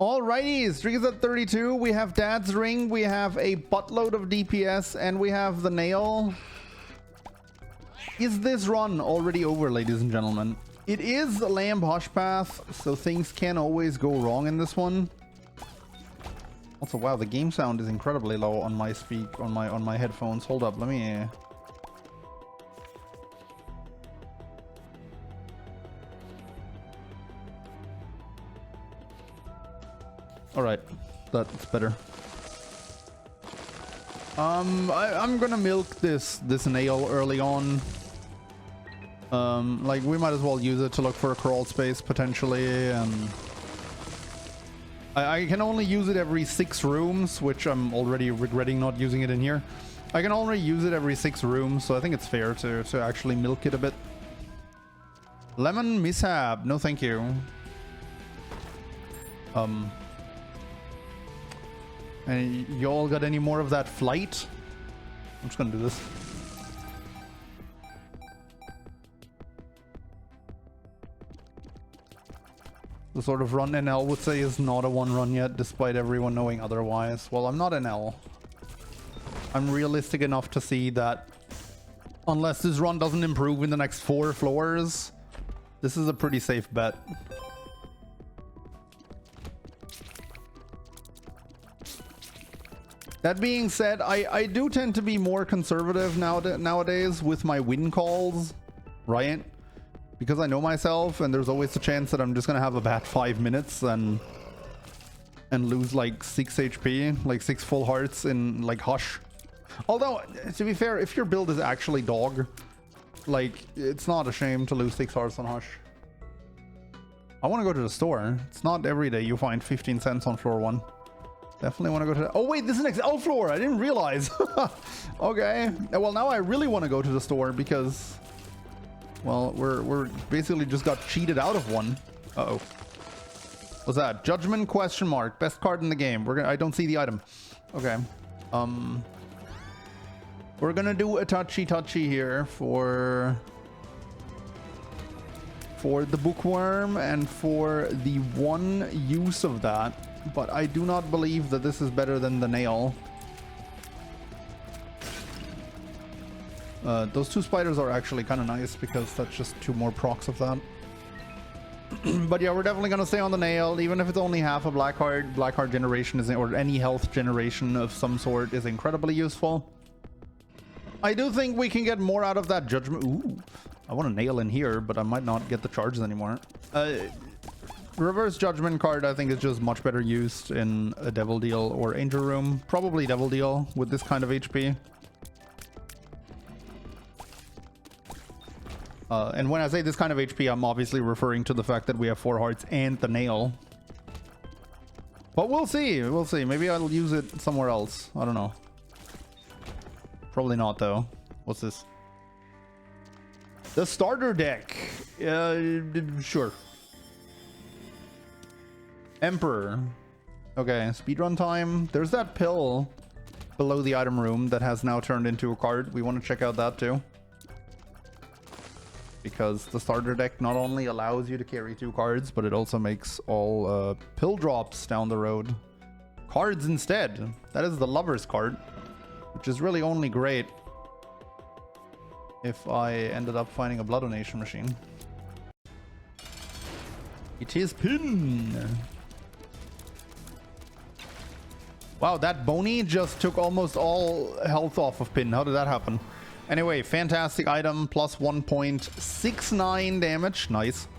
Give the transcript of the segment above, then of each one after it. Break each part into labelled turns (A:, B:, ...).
A: Alrighty, Streak is at 32. We have Dad's Ring, we have a buttload of DPS, and we have the nail. Is this run already over, ladies and gentlemen? It is a Lamb Hush Path, so things can always go wrong in this one. Also, wow, the game sound is incredibly low on my on my headphones. Hold up, let me. All right, that's better. I'm gonna milk this nail early on. Like we might as well use it to look for a crawl space potentially, and I can only use it every 6 rooms, which I'm already regretting not using it in here. I can only use it every 6 rooms, so I think it's fair to actually milk it a bit. Lemon mishap, no thank you. And y'all got any more of that flight? I'm just gonna do this. The sort of run NL would say is not a 1 run yet, despite everyone knowing otherwise. Well, I'm not NL. I'm realistic enough to see that unless this run doesn't improve in the next 4 floors, this is a pretty safe bet. That being said, I do tend to be more conservative nowadays with my win calls, right? Because I know myself, and there's always the chance that I'm just gonna have a bad 5 minutes and lose like 6 HP, like 6 full hearts in like Hush. Although, to be fair, if your build is actually dog, like it's not a shame to lose 6 hearts on Hush. I want to go to the store. It's not every day you find 15 cents on floor 1. Definitely want to go to... Oh wait, this is an XL floor. I didn't realize. Okay. Well, now I really want to go to the store because... Well, we're basically just got cheated out of one. Uh-oh. What's that? Judgment question mark. Best card in the game. I don't see the item. Okay. We're gonna do a touchy here for the bookworm and for the 1 use of that. But I do not believe that this is better than the nail. Those 2 spiders are actually kind of nice because that's just 2 more procs of that. But yeah, we're definitely gonna stay on the nail, even if it's only half a black heart. Black heart generation is, or any health generation of some sort, is incredibly useful. I do think we can get more out of that judgment. Ooh, I want to nail in here, but I might not get the charges anymore. Reverse judgment card I think is just much better used in a devil deal or angel room. Probably devil deal with this kind of HP. And when I say this kind of HP, I'm obviously referring to the fact that we have 4 hearts and the nail. But we'll see. We'll see. Maybe I'll use it somewhere else. I don't know. Probably not, though. What's this? The starter deck. Sure. Emperor. Okay, speedrun time. There's that pill below the item room that has now turned into a card. We want to check out that too. Because the starter deck not only allows you to carry 2 cards, but it also makes all pill drops down the road cards instead. That is the lover's card, which is really only great if I ended up finding a blood donation machine. It is pin. Wow, that Bony just took almost all health off of Pin. How did that happen? Anyway, fantastic item, plus 1.69 damage. Nice.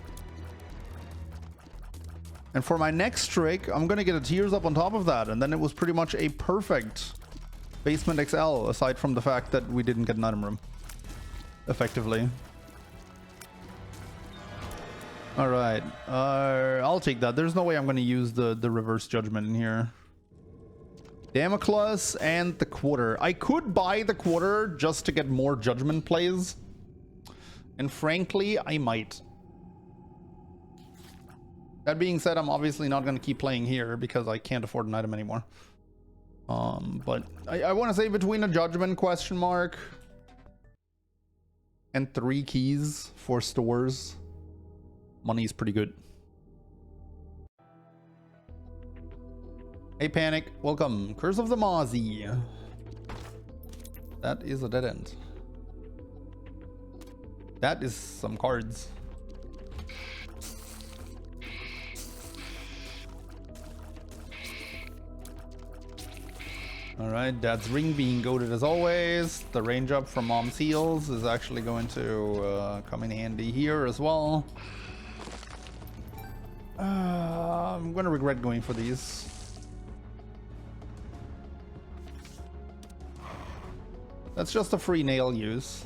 A: And for my next trick, I'm gonna get a Tears Up on top of that, and then it was pretty much a perfect Basement XL, aside from the fact that we didn't get an item room. Effectively. Alright, I'll take that. There's no way I'm gonna use the reverse judgment in here. Damocles and the quarter. I could buy the quarter just to get more judgment plays. And frankly, I might. That being said, I'm obviously not going to keep playing here because I can't afford an item anymore. But I want to say between a judgment question mark and 3 keys for stores, money is pretty good. Hey, Panic. Welcome. Curse of the Mozzie. That is a dead end. That is some cards. Alright, Dad's ring being goaded as always. The range up from Mom's heals is actually going to come in handy here as well. I'm going to regret going for these. That's just a free nail use.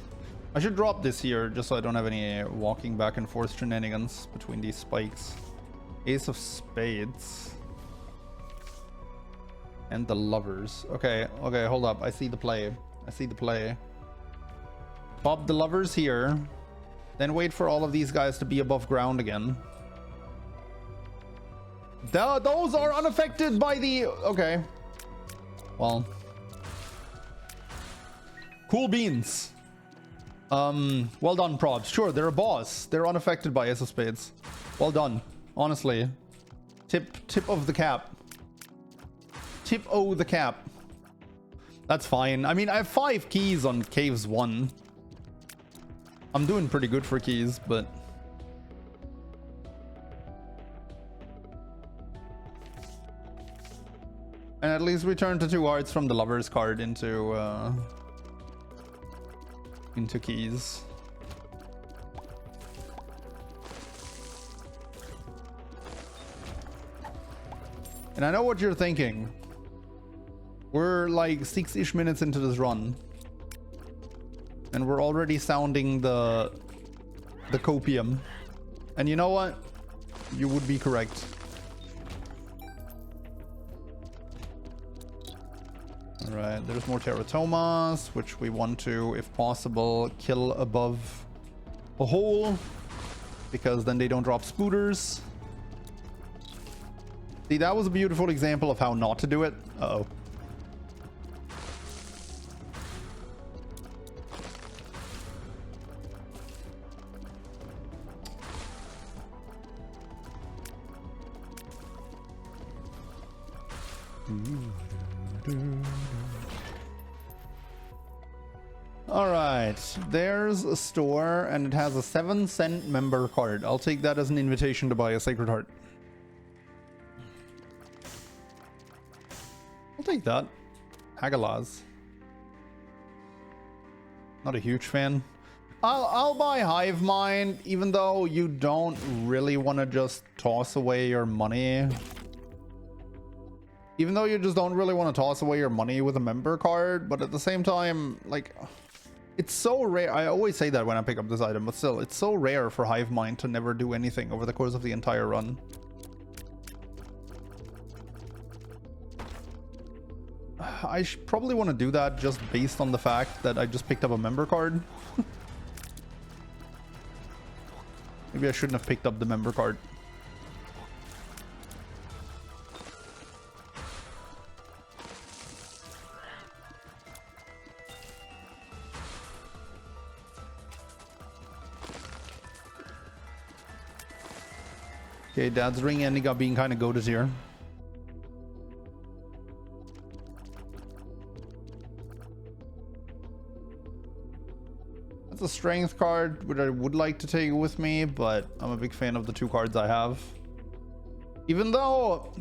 A: I should drop this here just so I don't have any walking back and forth shenanigans between these spikes. Ace of Spades. And the Lovers. Okay, okay, hold up. I see the play. I see the play. Pop the Lovers here. Then wait for all of these guys to be above ground again. Those are unaffected by the... Okay. Well. Cool beans. Well done, Probs. Sure, they're a boss. They're unaffected by Ace of Spades. Well done. Honestly. Tip of the cap. Tip O the cap. That's fine. I mean, I have 5 keys on Caves 1. I'm doing pretty good for keys, but... And at least we turned to 2 hearts from the Lover's card into keys. And I know what you're thinking. We're like 6-ish minutes into this run. And we're already sounding the copium. And you know what? You would be correct. Alright, there's more teratomas, which we want to, if possible, kill above a hole. Because then they don't drop spooters. See, that was a beautiful example of how not to do it. Uh-oh. Alright, there's a store and it has a 7-cent member card. I'll take that as an invitation to buy a Sacred Heart. I'll take that. Hagalaz. Not a huge fan. I'll buy Hive Mind, even though you don't really want to just toss away your money. Even though you just don't really want to toss away your money with a member card, but at the same time, like, it's so rare. I always say that when I pick up this item, but still, it's so rare for Hive Mind to never do anything over the course of the entire run. I probably want to do that just based on the fact that I just picked up a member card. Maybe I shouldn't have picked up the member card. Okay, Dad's ring ending up being kind of goated here. That's a strength card, which I would like to take with me, but I'm a big fan of the 2 cards I have. Even though,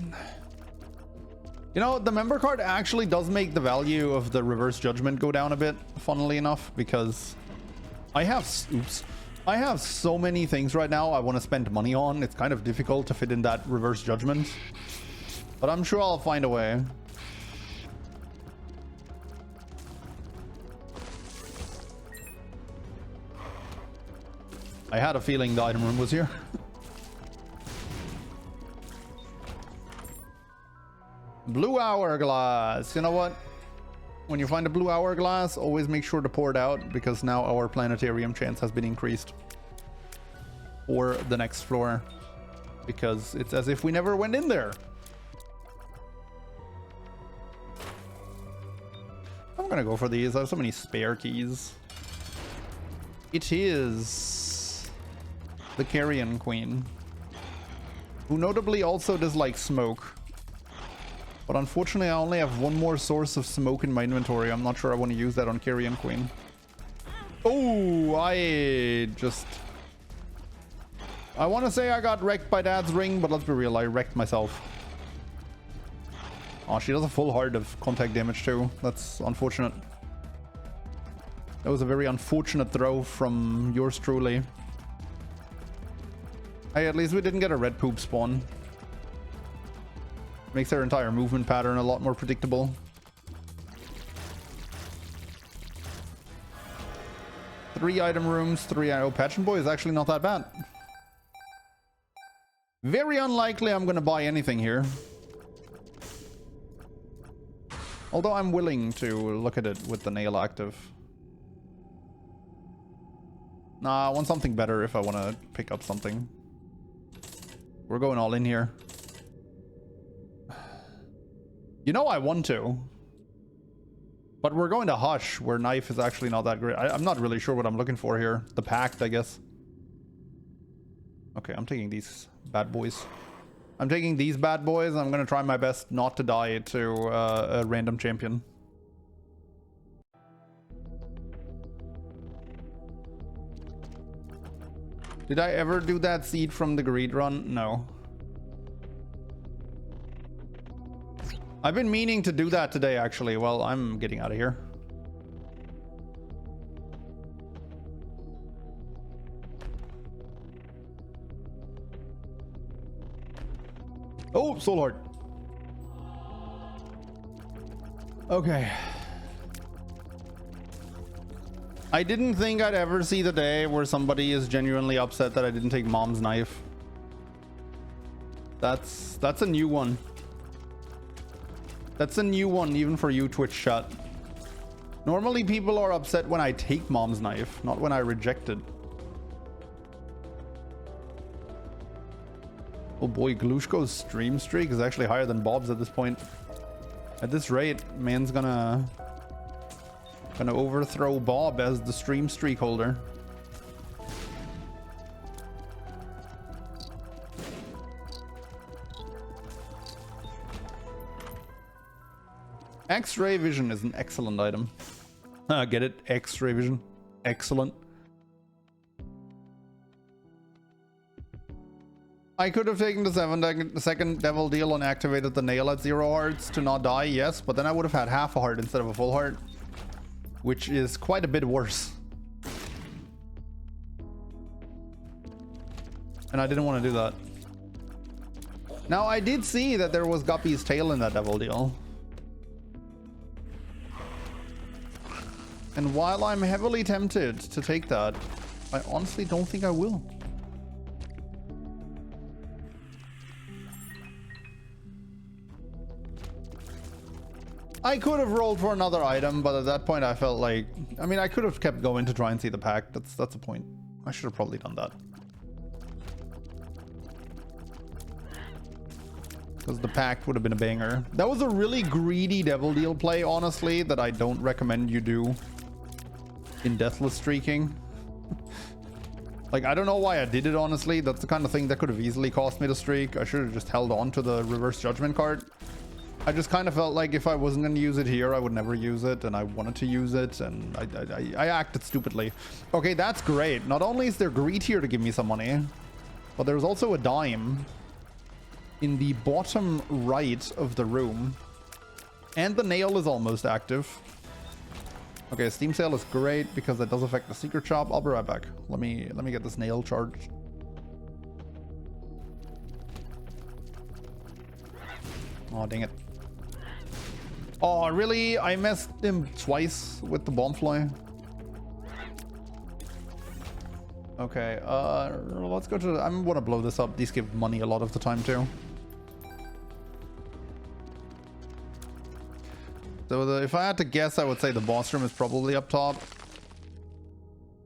A: you know, the member card actually does make the value of the reverse judgment go down a bit, funnily enough, because I have so many things right now I want to spend money on. It's kind of difficult to fit in that reverse judgment, but I'm sure I'll find a way. I had a feeling the item room was here. Blue hourglass. You know what? When you find a blue hourglass, always make sure to pour it out, because now our planetarium chance has been increased for the next floor, because it's as if we never went in there. I'm gonna go for these. I have so many spare keys. It is the Carrion Queen, who notably also does like smoke. But unfortunately, I only have one more source of smoke in my inventory. I'm not sure I want to use that on Carrion Queen. Oh, I want to say I got wrecked by Dad's ring, but let's be real, I wrecked myself. Oh, she does a full heart of contact damage too. That's unfortunate. That was a very unfortunate throw from yours truly. Hey, at least we didn't get a red poop spawn. Makes their entire movement pattern a lot more predictable. 3 item rooms, 3 IO Pageant Boy is actually not that bad. Very unlikely I'm gonna buy anything here. Although I'm willing to look at it with the nail active. Nah, I want something better if I want to pick up something. We're going all in here. You know I want to. But we're going to Hush, where knife is actually not that great. I'm not really sure what I'm looking for here. The Pact, I guess. Okay, I'm taking these bad boys. I'm taking these bad boys, and I'm going to try my best not to die to a random champion. Did I ever do that seed from the greed run? No. I've been meaning to do that today, actually. Well, I'm getting out of here. Oh, Soul Heart. Okay. I didn't think I'd ever see the day where somebody is genuinely upset that I didn't take Mom's knife. That's a new one. That's a new one, even for you, Twitch chat. Normally, people are upset when I take Mom's knife, not when I reject it. Oh boy, Glushko's stream streak is actually higher than Bob's at this point. At this rate, man's gonna overthrow Bob as the stream streak holder. X-ray vision is an excellent item. Get it? X-ray vision. Excellent. I could have taken the 7-second devil deal and activated the nail at 0 hearts to not die, yes, but then I would have had half a heart instead of a full heart, which is quite a bit worse. And I didn't want to do that. Now, I did see that there was Guppy's tail in that devil deal. And while I'm heavily tempted to take that, I honestly don't think I will. I could have rolled for another item, but at that point I felt like... I mean, I could have kept going to try and see the pack. That's the point. I should have probably done that. Because the pack would have been a banger. That was a really greedy devil deal play, honestly, that I don't recommend you do in Deathless Streaking. Like, I don't know why I did it, honestly. That's the kind of thing that could have easily cost me the streak. I should have just held on to the Reverse Judgment card. I just kind of felt like if I wasn't going to use it here, I would never use it, and I wanted to use it, and I acted stupidly. Okay, that's great. Not only is there greed here to give me some money, but there's also a dime in the bottom right of the room, and the nail is almost active. Okay, Steam Sale is great because that does affect the secret shop. I'll be right back. Let me get this nail charged. Oh, dang it. Oh, really? I messed him twice with the bombfly. Okay, let's go to... I want to blow this up. These give money a lot of the time, too. So if I had to guess, I would say the boss room is probably up top.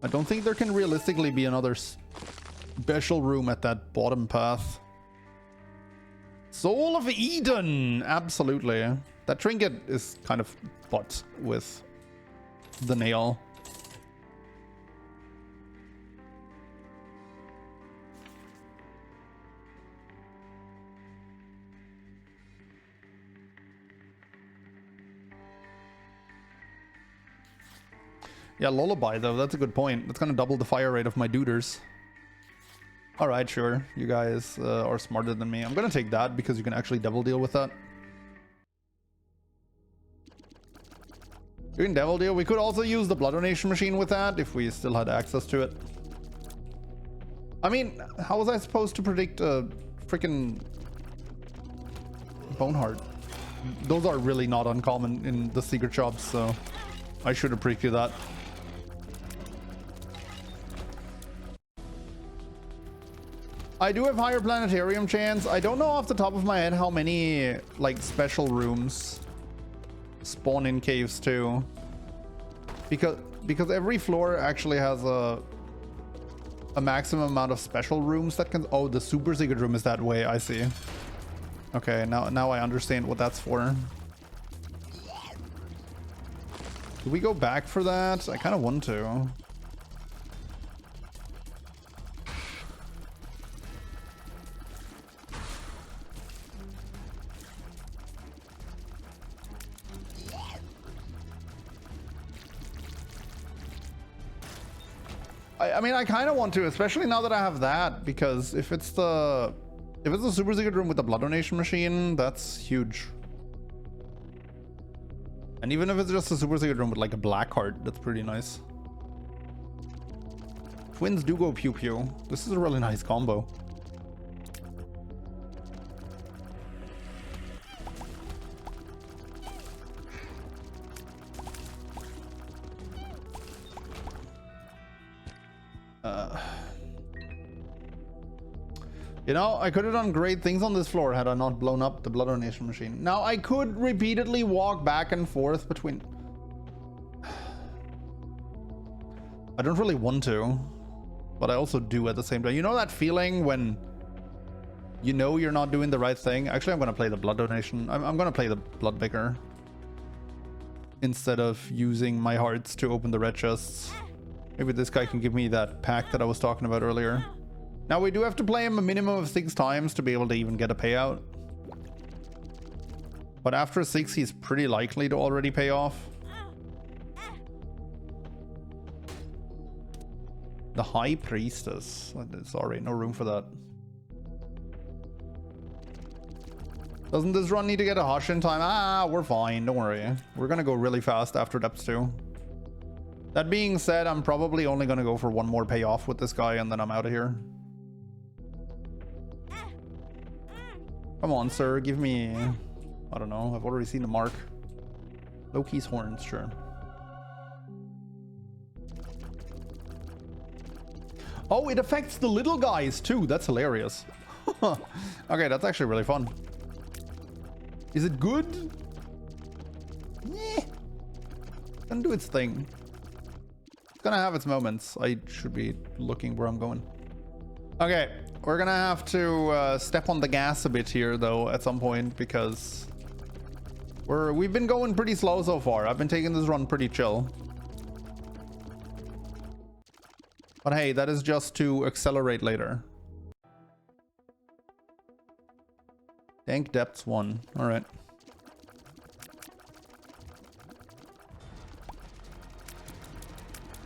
A: I don't think there can realistically be another special room at that bottom path. Soul of Eden! Absolutely. That trinket is kind of butt with the nail. Yeah, lullaby though, that's a good point. That's gonna double the fire rate of my duders. Alright, sure. You guys are smarter than me. I'm gonna take that because you can actually double deal with that. You can devil deal. We could also use the blood donation machine with that if we still had access to it. I mean, how was I supposed to predict a freaking Boneheart? Those are really not uncommon in the secret shops, so I should have predicted that. I do have higher planetarium chance. I don't know off the top of my head how many like special rooms spawn in caves too, because every floor actually has a maximum amount of special rooms that can. Oh, the super secret room is that way. I see. Okay, now I understand what that's for. Do we go back for that? I kind of want to. I mean, I kind of want to, especially now that I have that, because if it's the super secret room with the blood donation machine, that's huge. And even if it's just a super secret room with like a black heart, that's pretty nice. Twins do go pew pew. This is a really nice combo. You know, I could have done great things on this floor had I not blown up the blood donation machine. Now, I could repeatedly walk back and forth between... I don't really want to, but I also do at the same time. You know that feeling when you know you're not doing the right thing? Actually, I'm going to play the blood donation. I'm going to play the blood vicar instead of using my hearts to open the red chests. Maybe this guy can give me that pack that I was talking about earlier. Now, we do have to play him a minimum of 6 times to be able to even get a payout. But after 6, he's pretty likely to already pay off. The High Priestess. Sorry, no room for that. Doesn't this run need to get a hush in time? Ah, we're fine. Don't worry. We're going to go really fast after depths 2. That being said, I'm probably only going to go for 1 more payoff with this guy and then I'm out of here. Come on, sir. Give me... I don't know. I've already seen the mark. Loki's horns, sure. Oh, it affects the little guys too. That's hilarious. Okay, that's actually really fun. Is it good? Yeah. It's gonna do its thing. It's gonna have its moments. I should be looking where I'm going. Okay. We're gonna have to step on the gas a bit here, though, at some point, because we've been going pretty slow so far. I've been taking this run pretty chill. But hey, that is just to accelerate later. Dank Depths 1. All right.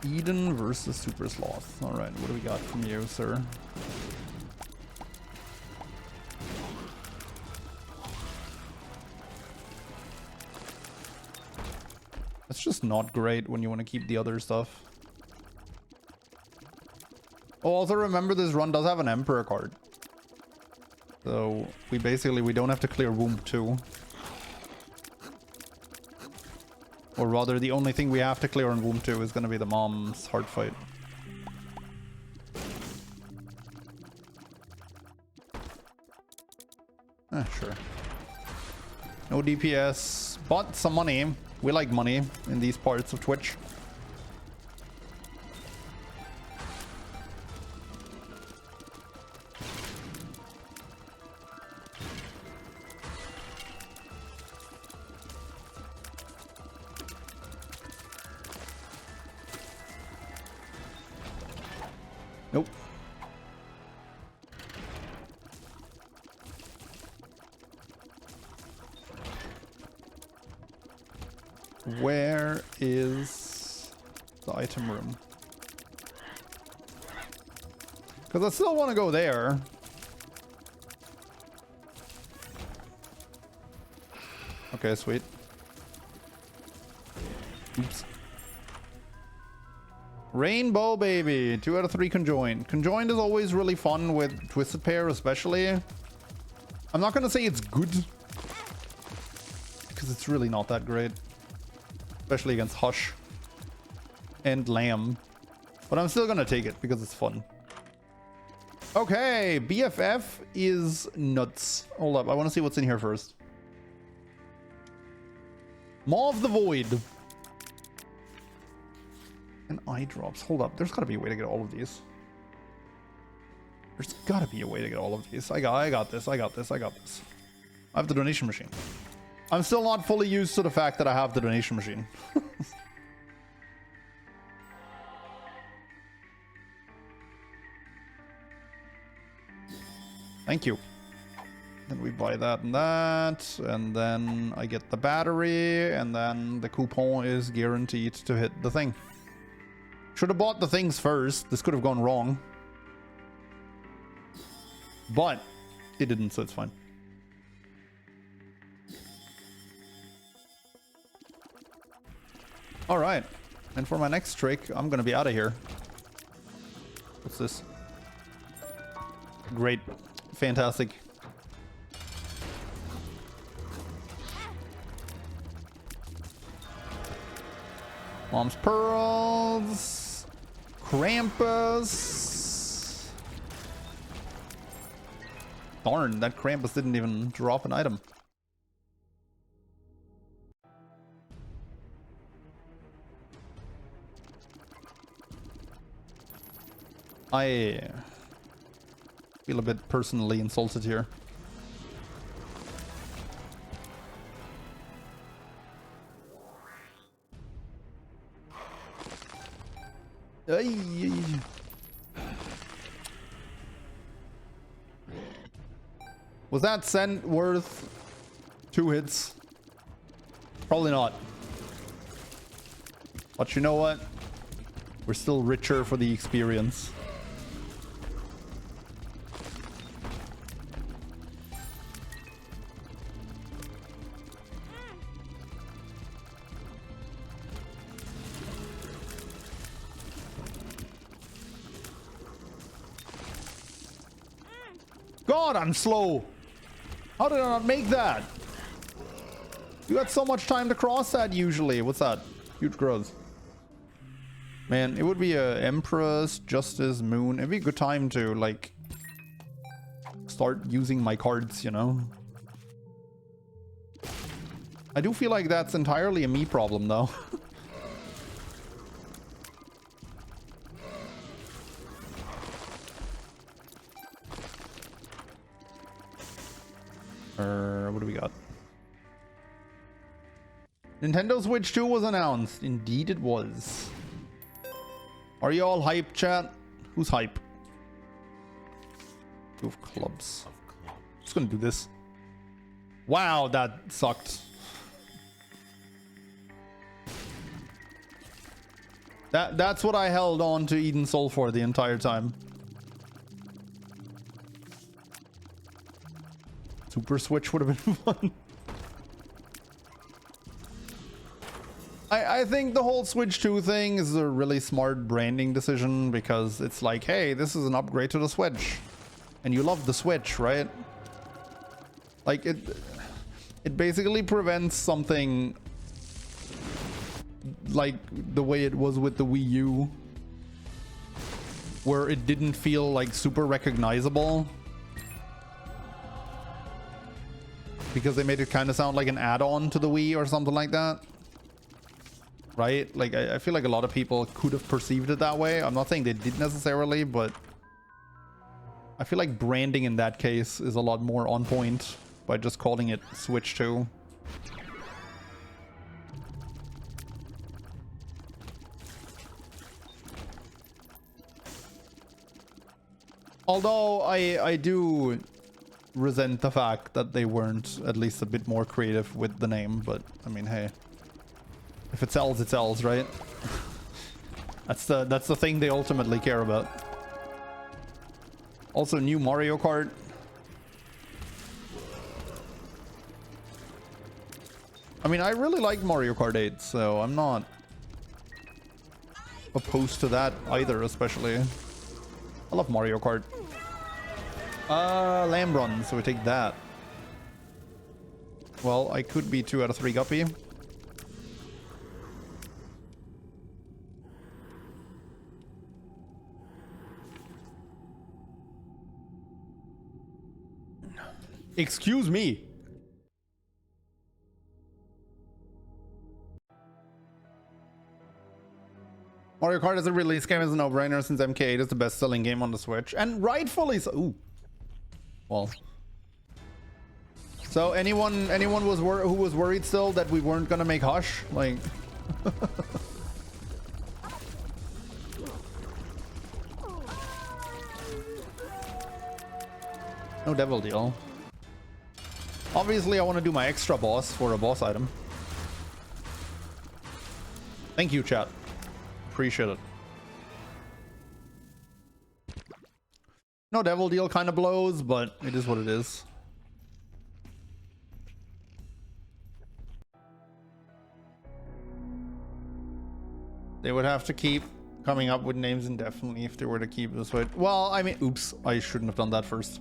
A: Eden versus Super Sloth. All right, what do we got from you, sir? That's just not great when you want to keep the other stuff. Oh, also remember this run does have an Emperor card. So we don't have to clear Womb 2. Or rather, the only thing we have to clear on Womb 2 is going to be the Mom's Heart Fight. Sure. No DPS, but some money. We like money in these parts of Twitch. Nope. Where is the item room. Because I still want to go there. Okay, sweet. Oops. Rainbow baby. 2 out of 3 conjoined. Conjoined is always really fun with Twisted Pair especially. I'm not going to say it's good. Because it's really not that great. Especially against Hush. And Lamb. But I'm still going to take it because it's fun. Okay, BFF is nuts. Hold up, I want to see what's in here first. Maw of the Void. And eye drops. Hold up, there's got to be a way to get all of these. There's got to be a way to get all of these. I got this. I have the donation machine. I'm still not fully used to the fact that I have the donation machine. Thank you. Then we buy that and that, and then I get the battery, and then the coupon is guaranteed to hit the thing. Should have bought the things first. This could have gone wrong. But it didn't, so it's fine. All right. And for my next trick, I'm going to be out of here. What's this? Great. Fantastic. Mom's Pearls. Krampus. Darn, that Krampus didn't even drop an item. I feel a bit personally insulted here. Was that cent worth 2 hits? Probably not. But you know what? We're still richer for the experience. God, I'm slow. How did I not make that? You got so much time to cross that usually. What's that? Huge growth. Man, it would be a Empress, Justice, Moon. It'd be a good time to, like, start using my cards, you know? I do feel like that's entirely a me problem, though. What do we got? Nintendo Switch 2 was announced. Indeed it was. Are you all hype, chat? Who's hype? 2 of clubs. Just gonna do this. Wow, that sucked. That's what I held on to Eden Soul for the entire time. Super Switch would have been fun. I think the whole Switch 2 thing is a really smart branding decision because it's like, hey, this is an upgrade to the Switch. And you love the Switch, right? Like, it basically prevents something like the way it was with the Wii U, where it didn't feel like super recognizable. Because they made it kind of sound like an add-on to the Wii or something like that. Right? Like, I feel like a lot of people could have perceived it that way. I'm not saying they did necessarily, but I feel like branding in that case is a lot more on point by just calling it Switch 2. Although I do resent the fact that they weren't at least a bit more creative with the name, but I mean, hey, if it sells, it sells, right? That's the thing they ultimately care about. Also, new Mario Kart. I mean, I really like Mario Kart 8, so I'm not opposed to that either, especially. I love Mario Kart. Lamb run, so we take that. Well, I could be 2 out of 3 guppy. Excuse me. Mario Kart as a release game is a no-brainer since MK8 is the best-selling game on the Switch, and rightfully so. Ooh. Well. So anyone who was worried still that we weren't gonna make Hush, like. No devil deal. Obviously, I want to do my extra boss for a boss item. Thank you, chat. Appreciate it. No devil deal kind of blows, but it is what it is. They would have to keep coming up with names indefinitely if they were to keep this way. Well, I mean, oops, I shouldn't have done that first.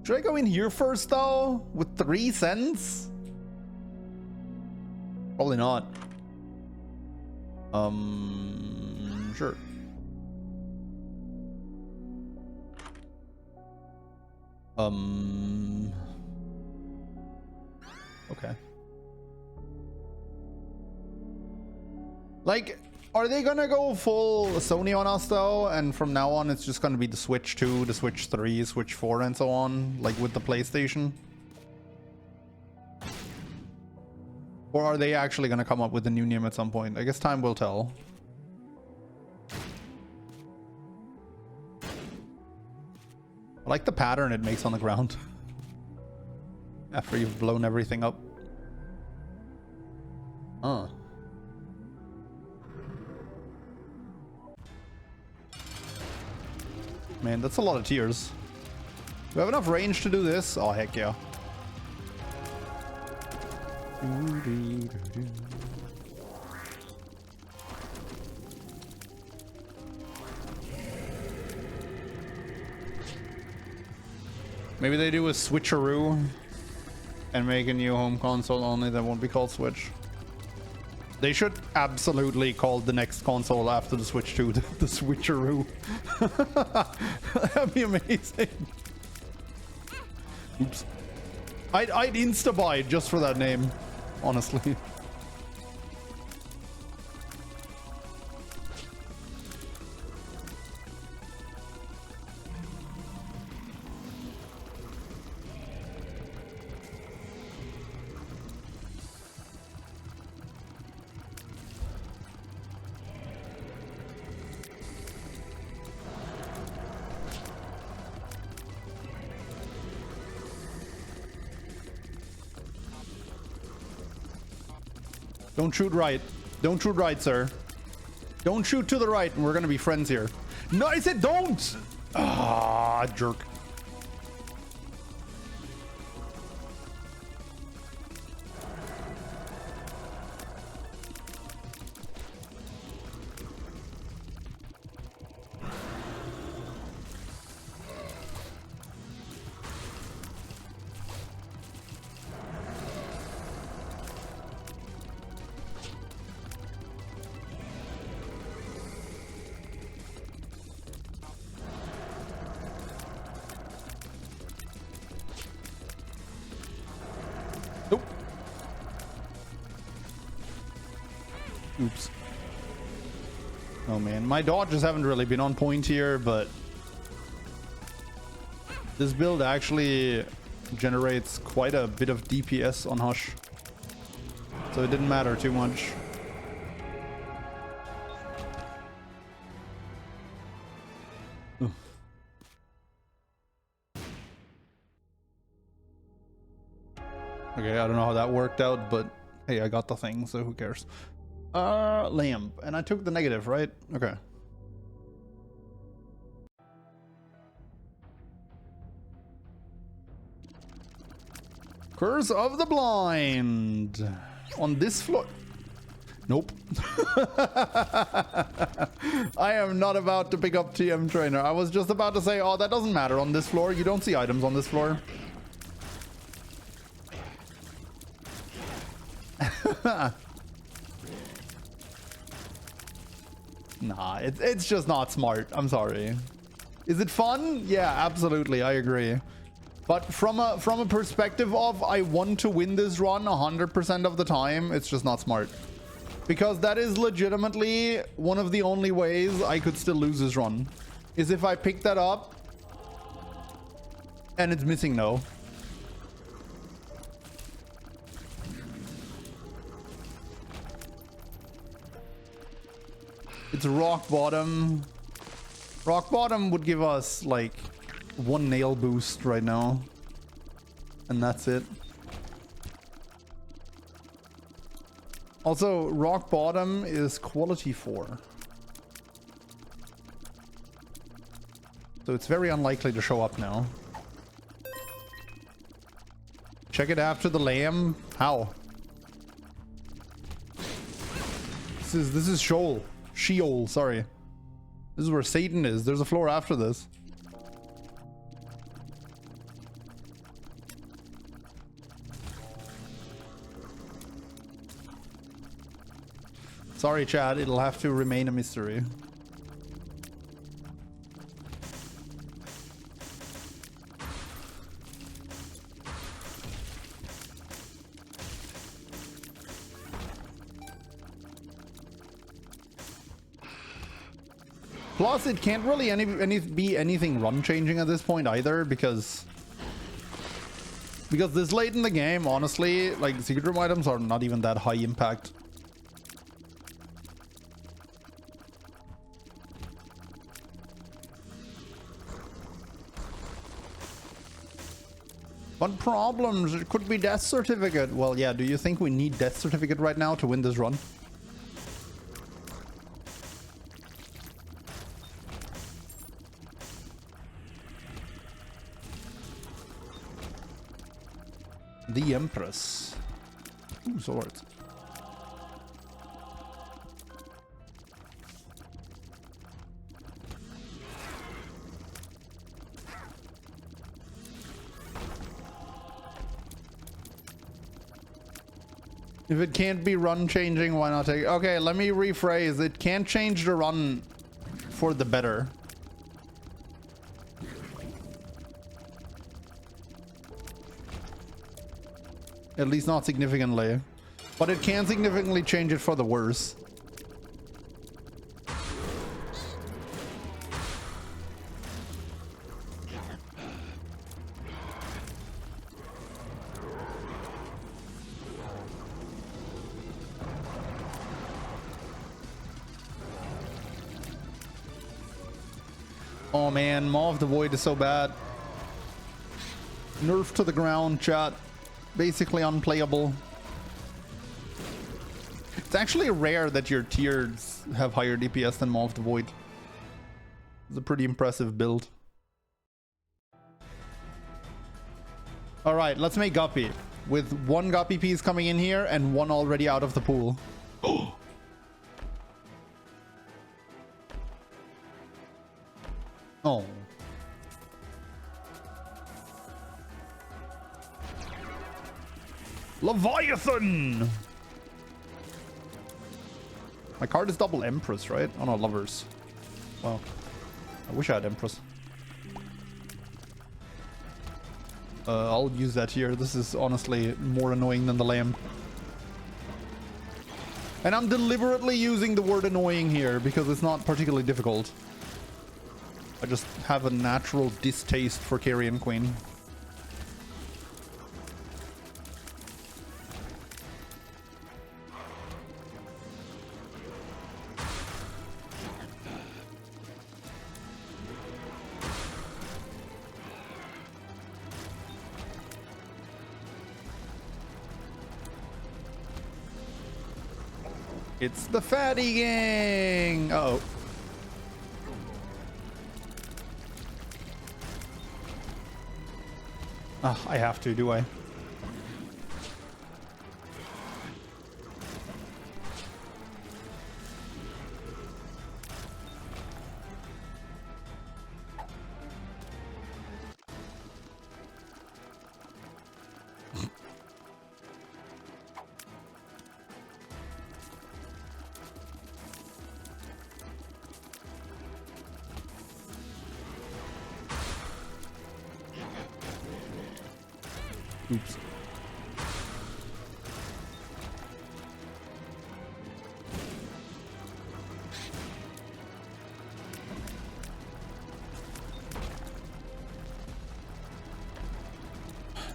A: Should I go in here first, though? With 3 cents? Probably not. Sure. Okay. Like, are they gonna go full Sony on us though? And from now on, it's just gonna be the Switch 2, the Switch 3, Switch 4, and so on, like with the PlayStation? Or are they actually gonna come up with a new name at some point? I guess time will tell. I like the pattern it makes on the ground after you've blown everything up. Man, that's a lot of tears. Do we have enough range to do this? Oh, heck yeah. Maybe they do a switcheroo and make a new home console only that won't be called Switch. They should absolutely call the next console after the Switch 2 the switcheroo. That'd be amazing. Oops. I'd insta-buy just for that name, honestly. Don't shoot right. Don't shoot right, sir. Don't shoot to the right, and we're gonna be friends here. No, I said don't! Ah, jerk. Nope. Oops. Oh man, my dodges haven't really been on point here, but this build actually generates quite a bit of DPS on Hush, so it didn't matter too much. Okay, I don't know how that worked out, but hey, I got the thing, so who cares? Lamp. And I took the negative, right? Okay. Curse of the Blind. On this floor. Nope. I am not about to pick up TM Trainer. I was just about to say, oh, that doesn't matter on this floor. You don't see items on this floor. Nah, it's just not smart. I'm sorry. Is it fun? Yeah, absolutely. I agree. But from a perspective of I want to win this run 100% of the time, it's just not smart. Because that is legitimately one of the only ways I could still lose this run. Is if I pick that up and it's missing no. It's rock bottom. Rock bottom would give us like 1 nail boost right now. And that's it. Also, rock bottom is quality 4. So it's very unlikely to show up now. Check it after the lamb. How? This is Sheol. Sheol, sorry. This is where Satan is. There's a floor after this. Sorry, Chad. It'll have to remain a mystery. Plus, it can't really be anything run changing at this point either, because this late in the game, honestly, like secret room items are not even that high impact. What problems? It could be death certificate. Well, yeah, do you think we need death certificate right now to win this run? The Empress. Ooh, swords. If it can't be run changing, why not take it? Okay, let me rephrase. It can't change the run for the better. At least not significantly. But it can significantly change it for the worse. Oh man, Maw of the Void is so bad. Nerf to the ground, chat. Basically unplayable. It's actually rare that your tiers have higher DPS than Maw of the Void. It's a pretty impressive build. Alright, let's make Guppy. With 1 Guppy piece coming in here and 1 already out of the pool. Oh. Leviathan! My card is double Empress, right? Oh no, Lovers. Wow. I wish I had Empress. I'll use that here. This is honestly more annoying than the lamb. And I'm deliberately using the word annoying here because it's not particularly difficult. I just have a natural distaste for Carrion Queen. It's the fatty gang. Uh-oh. Ah, I have to, do I? Oops.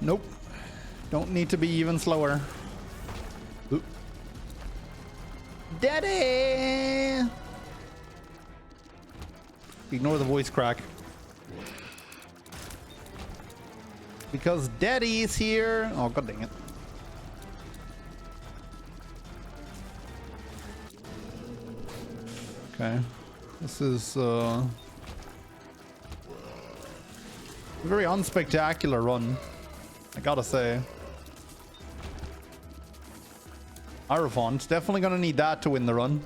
A: Nope. Don't need to be even slower. Oop. Daddy! Ignore the voice crack. Because Daddy is here. Oh, god dang it. Okay. This is a very unspectacular run, I gotta say. Arafont, definitely gonna need that to win the run.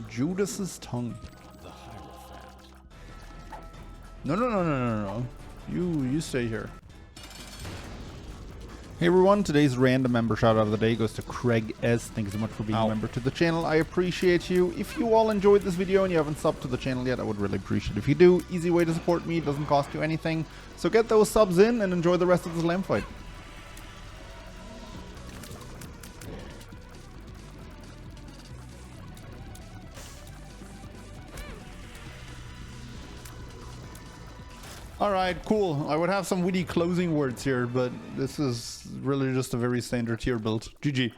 A: Judas's tongue. No, no, no, no, no, no. You stay here. Hey everyone, today's random member shout out of the day goes to Craig S. Thank you so much for being a member to the channel. I appreciate you. If you all enjoyed this video and you haven't subbed to the channel yet, I would really appreciate it if you do. Easy way to support me, it doesn't cost you anything. So get those subs in and enjoy the rest of the slam fight. Alright, cool. I would have some witty closing words here, but this is really just a very standard tier build. GG.